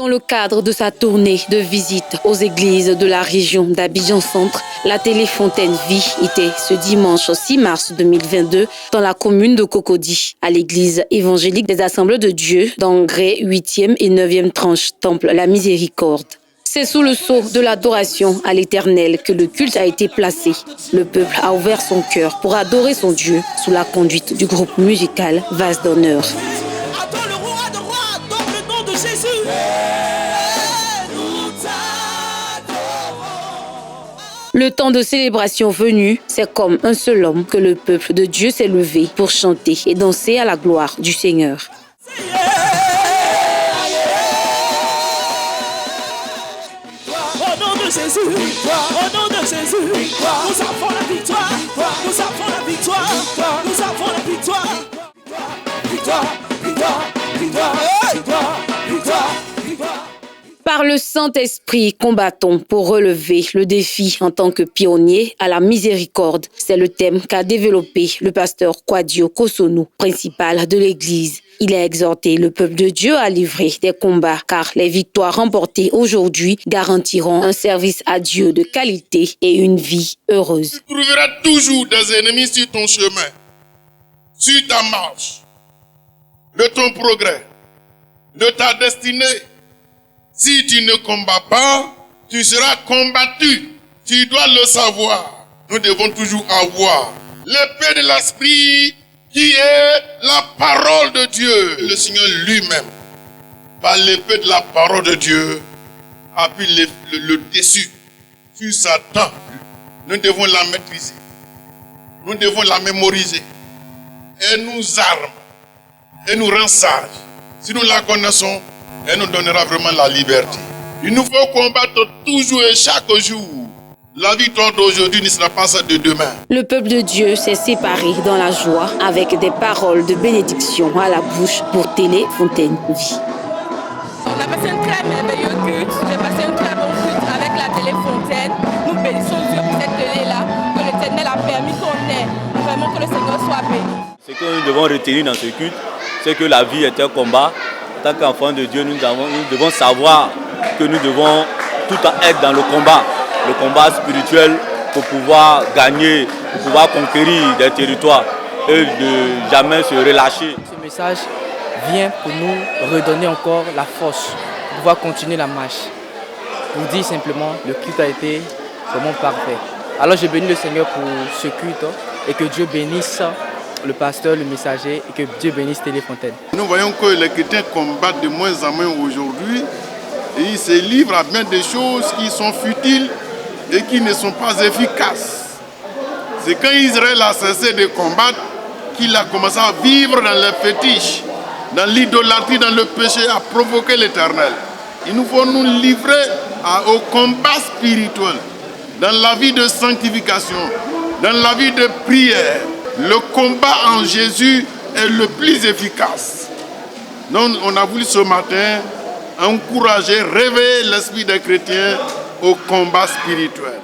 Dans le cadre de sa tournée de visite aux églises de la région d'Abidjan Centre, la Téléfontaine Vie était ce dimanche 6 mars 2022 dans la commune de Cocody, à l'église évangélique des Assemblées de Dieu d'Angré 8e et 9e tranche Temple La Miséricorde. C'est sous le sceau de l'adoration à l'Éternel que le culte a été placé. Le peuple a ouvert son cœur pour adorer son Dieu sous la conduite du groupe musical Vase d'honneur. Adore le roi de rois, dans le nom de Jésus. Le temps de célébration venu, c'est comme un seul homme que le peuple de Dieu s'est levé pour chanter et danser à la gloire du Seigneur. Au nom de Jésus, au nom de Jésus, nous avons la victoire, nous avons la victoire, nous avons la victoire. Victoire, victoire, victoire, victoire, victoire, victoire. Par le Saint-Esprit, combattons pour relever le défi en tant que pionnier à la miséricorde. C'est le thème qu'a développé le pasteur Kwadio Kosonou, principal de l'Église. Il a exhorté le peuple de Dieu à livrer des combats car les victoires remportées aujourd'hui garantiront un service à Dieu de qualité et une vie heureuse. Tu trouveras toujours des ennemis sur ton chemin, sur ta marche, de ton progrès, de ta destinée. Si tu ne combats pas, tu seras combattu. Tu dois le savoir. Nous devons toujours avoir l'épée de l'esprit qui est la parole de Dieu. Le Seigneur lui-même, par l'épée de la parole de Dieu, appuie le dessus sur Satan. Nous devons la maîtriser. Nous devons la mémoriser. Elle nous arme. Elle nous rend sages. Si nous la connaissons, elle nous donnera vraiment la liberté. Il nous faut combattre toujours et chaque jour. La victoire d'aujourd'hui ne sera pas celle de demain. Le peuple de Dieu s'est séparé dans la joie avec des paroles de bénédiction à la bouche pour Téléfontaine Vie. On a passé un très merveilleux culte. J'ai passé un très bon culte avec la Téléfontaine. Nous bénissons Dieu pour cette télé-là, que l'Éternel a permis qu'on ait. Vraiment que le Seigneur soit béni. Ce que nous devons retenir dans ce culte, c'est que la vie est un combat. En tant qu'enfants de Dieu, nous devons savoir que nous devons tout le temps être dans le combat spirituel pour pouvoir gagner, pour pouvoir conquérir des territoires et de jamais se relâcher. Ce message vient pour nous redonner encore la force pour pouvoir continuer la marche. Pour dire simplement, le culte a été vraiment parfait. Alors je bénis le Seigneur pour ce culte et que Dieu bénisse le pasteur, le messager et que Dieu bénisse Téléfontaine. Nous voyons que les chrétiens combattent de moins en moins aujourd'hui et ils se livrent à bien des choses qui sont futiles et qui ne sont pas efficaces. C'est quand Israël a cessé de combattre qu'il a commencé à vivre dans les fétiches, dans l'idolâtrie, dans le péché, à provoquer l'Éternel. Il nous faut nous livrer au combat spirituel, dans la vie de sanctification, dans la vie de prière. Le combat en Jésus est le plus efficace. Donc on a voulu ce matin encourager, réveiller l'esprit des chrétiens au combat spirituel.